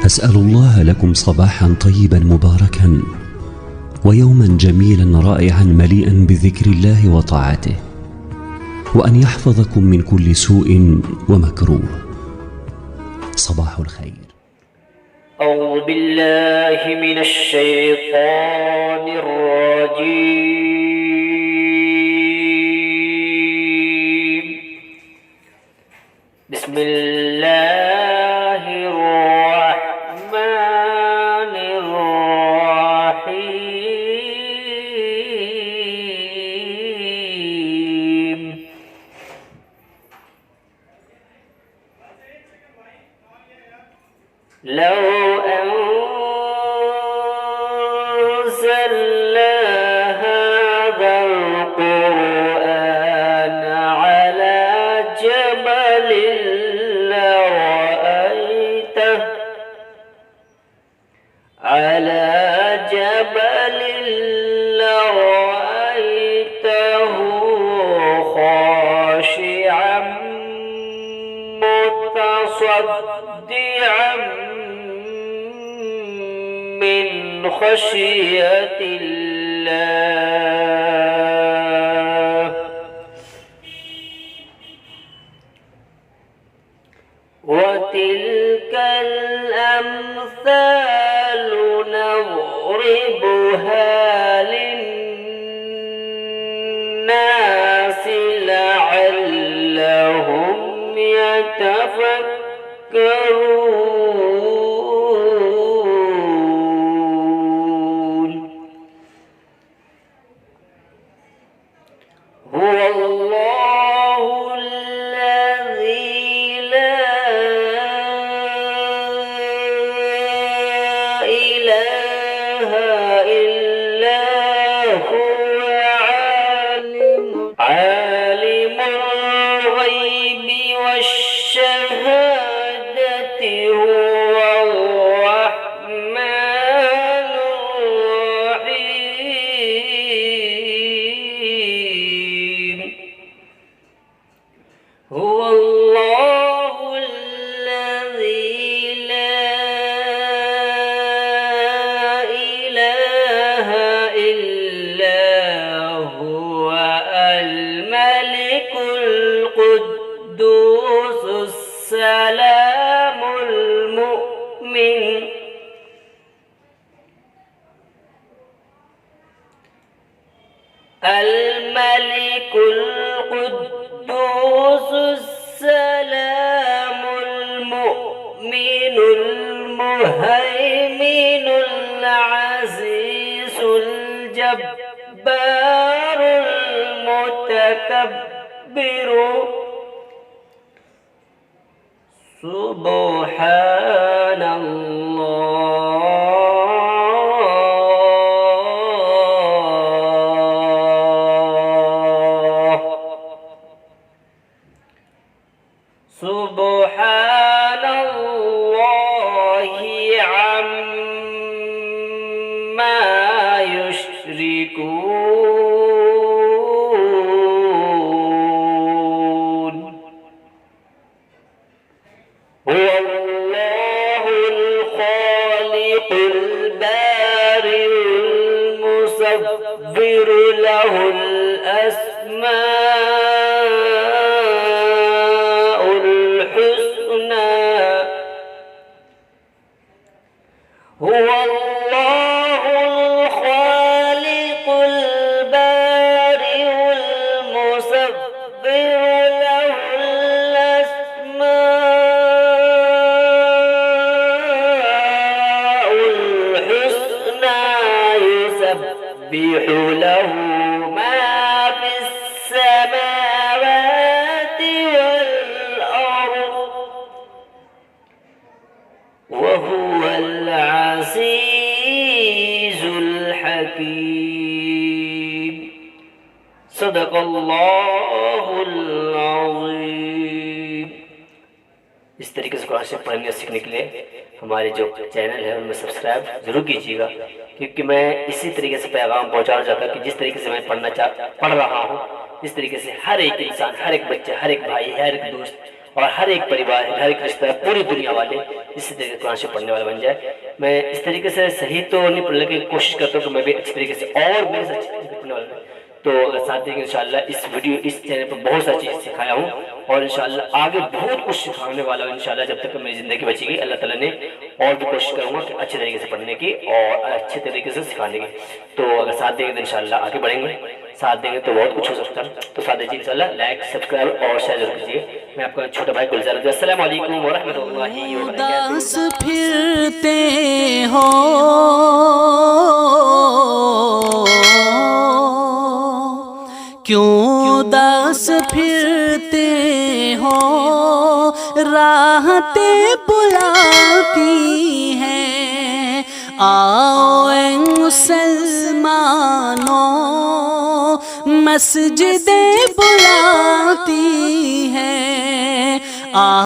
أسأل الله لكم صباحا طيبا مباركا ويوما جميلا رائعا مليئا بذكر الله وطاعته، وأن يحفظكم من كل سوء ومكروه. صباح الخير. أعوذ بالله من الشيطان الرجيم. بسم الله الرحمن الرحيم. لو أنزلنا هذا القرآن على جبل لرأيته خاشعا متصدعا من خشية الله. وتلك الأمثال نضربها للناس لعلهم يتفكرون. هو الله الذي لا إله إلا هو عالم الغيب والشهادة. هو الرحمن الرحيم. هو الله الذي لا إله إلا هو الملك القدوس السلام المؤمن الملك القدوس السلام المؤمن المهيمن العزيز الجبار المتكبر. سبحان الله. سبحان الله عما يشركون. هو الله الخالق البارئ المصور له الأسماء الحسنى. هو الله الخالق البارئ المصور له الأسماء الحسنى. يسبح له ما في السماوات والأرض وهو العزيز الحكيم. صدق الله العظيم. इस तरीके से कुरान शरीफ पढ़ने सीखने के लिए हमारे जो चैनल है उनमें सब्सक्राइब जरूर कीजिएगा, क्योंकि मैं इसी तरीके से पैगाम पहुंचाना चाहता हूँ कि जिस तरीके से मैं पढ़ रहा हूँ, इस तरीके से हर एक इंसान, हर एक बच्चा, हर एक भाई, हर एक दोस्त और हर एक परिवार, हर एक रिश्तेदार, पूरी दुनिया वाले इसी तरीके से कुरान शरीफ पढ़ने वाला बन जाए। मैं इस तरीके से सही तो नहीं पढ़ने की कोशिश करता हूँ कि मैं भी अच्छी तरीके से और मेरे से अच्छी तरीके से पढ़ने वाला हूँ। तो साथ देंगे इंशाल्लाह इस चैनल पर बहुत सारी चीज़ें सिखाया हूँ और इंशाल्लाह आगे बहुत कुछ सिखाने वाला हूँ इंशाल्लाह। जब तक मेरी ज़िंदगी बचेगी अल्लाह ताला ने और भी कोशिश करूँगा कि अच्छे तरीके से पढ़ने की और अच्छे तरीके से सिखाने की। तो अगर साथ देंगे तो इंशाल्लाह आगे बढ़ेंगे, साथ देंगे तो बहुत कुछ हो सकता है। तो साथ दीजिए इंशाल्लाह, लाइक सब्सक्राइब और शेयर जरूर कीजिए। मैं आपका छोटा भाई गुलजार। अस्सलाम वालेकुम व रहमतुल्लाहि व बरकातहू। फिरते हो क्यों उदास फिरते हो, राहतें बुलाती हैं। आओ ऐ मुसलमानों, मस्जिदें बुलाती हैं।